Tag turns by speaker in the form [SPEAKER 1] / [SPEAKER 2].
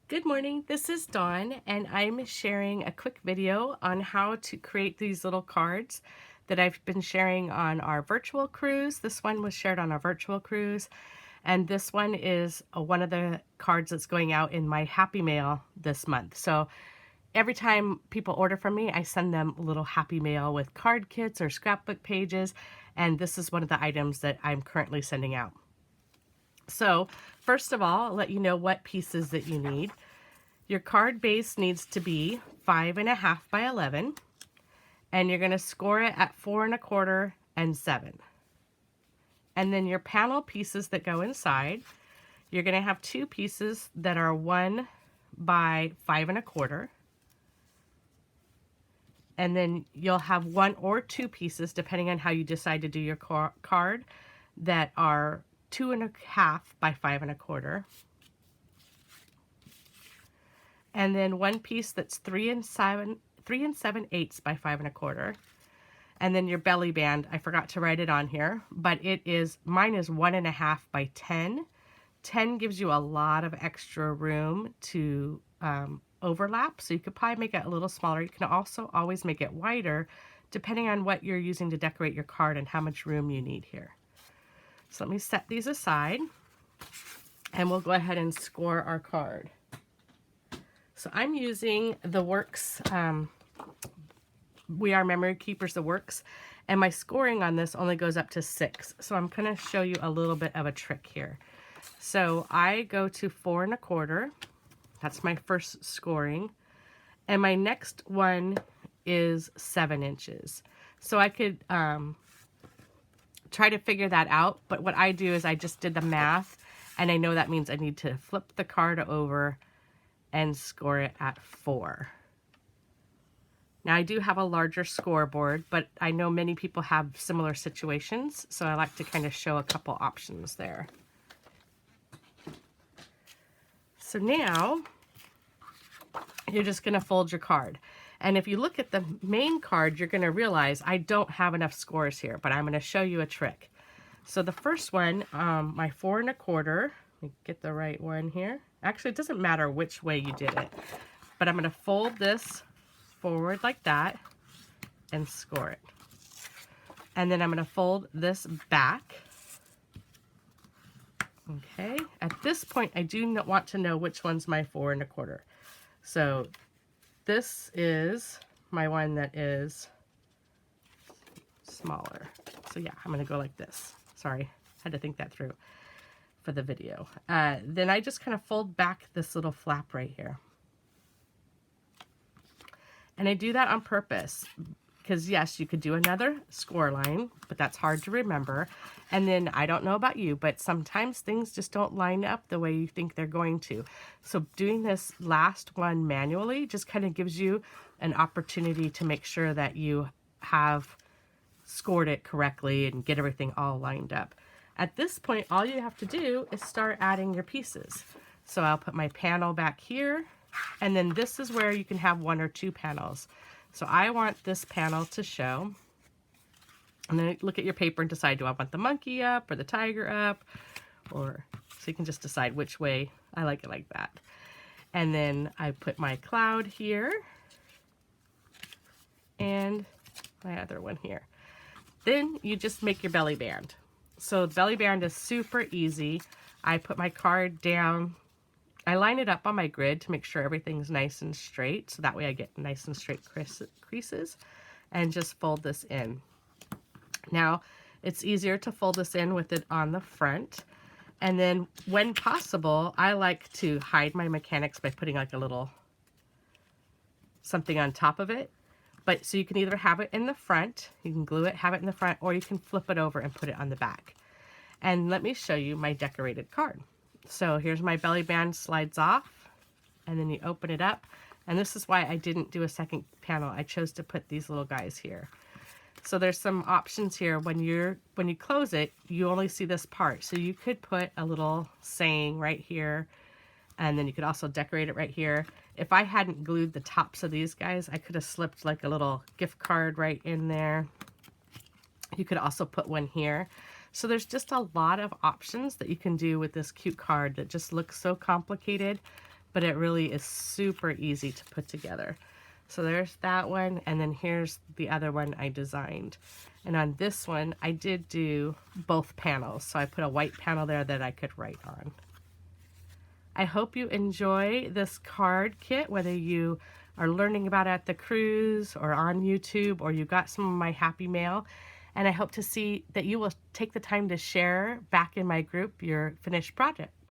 [SPEAKER 1] Good morning, this is Dawn, and I'm sharing a quick video on how to create these little cards that I've been sharing on our virtual cruise. This one was shared on our virtual cruise, and this one is one of the cards that's going out in my Happy Mail this month. So every time people order from me, I send them a little Happy Mail with card kits or scrapbook pages, and this is one of the items that I'm currently sending out. So first of all, I'll let you know what pieces that you need. Your card base needs to be 5.5 by 11, and you're going to score it at 4.25 and 7. And then your panel pieces that go inside, you're going to have two pieces that are 1 by 5.25, and then you'll have 1 or 2 pieces, depending on how you decide to do your card, that are 2.5 by 5.25. And then 1 piece that's 3 7/8 by 5.25. And then your belly band, I forgot to write it on here, but mine is 1.5 by 10. 10 gives you a lot of extra room to overlap, so you could probably make it a little smaller. You can also always make it wider, depending on what you're using to decorate your card and how much room you need here. So let me set these aside, and we'll go ahead and score our card. So I'm using the Works, We Are Memory Keepers, the Works, and my scoring on this only goes up to 6. So I'm going to show you a little bit of a trick here. So I go to 4.25. That's my first scoring. And my next one is 7 inches. So I could try to figure that out, but what I do is I just did the math, and I know that means I need to flip the card over and score it at 4. Now I do have a larger scoreboard, but I know many people have similar situations, so I like to kind of show a couple options there. So now you're just going to fold your card. And if you look at the main card, you're going to realize I don't have enough scores here, but I'm going to show you a trick. So the first one, my 4.25, let me get the right one here. Actually, it doesn't matter which way you did it, but I'm going to fold this forward like that and score it. And then I'm going to fold this back. Okay, at this point, I do not want to know which one's my 4.25. So this is my one that is smaller. So yeah, I'm going to go like this. Sorry, had to think that through for the video. Then I just kind of fold back this little flap right here. And I do that on purpose because yes, you could do another score line, but that's hard to remember. And then I don't know about you, but sometimes things just don't line up the way you think they're going to. So doing this last one manually just kind of gives you an opportunity to make sure that you have scored it correctly and get everything all lined up. At this point, all you have to do is start adding your pieces. So I'll put my panel back here, and then this is where you can have 1 or 2 panels. So I want this panel to show, and then look at your paper and decide, do I want the monkey up or the tiger up? Or so you can just decide which way. I like it like that. And then I put my cloud here and my other one here. Then you just make your belly band. So the belly band is super easy. I put my card down. I line it up on my grid to make sure everything's nice and straight. So that way I get nice and straight creases, and just fold this in. Now it's easier to fold this in with it on the front. And then when possible, I like to hide my mechanics by putting like a little something on top of it. But so you can either have it in the front, you can glue it, have it in the front, or you can flip it over and put it on the back. And let me show you my decorated card. So here's my belly band, slides off, and then you open it up. And this is why I didn't do a second panel. I chose to put these little guys here. So there's some options here. When you close it, you only see this part. So you could put a little saying right here, and then you could also decorate it right here. If I hadn't glued the tops of these guys, I could have slipped like a little gift card right in there. You could also put one here. So there's just a lot of options that you can do with this cute card that just looks so complicated, but it really is super easy to put together. So there's that one, and then here's the other one I designed. And on this one, I did do both panels. So I put a white panel there that I could write on. I hope you enjoy this card kit, whether you are learning about it at the cruise or on YouTube, or you got some of my happy mail. And I hope to see that you will take the time to share back in my group your finished project.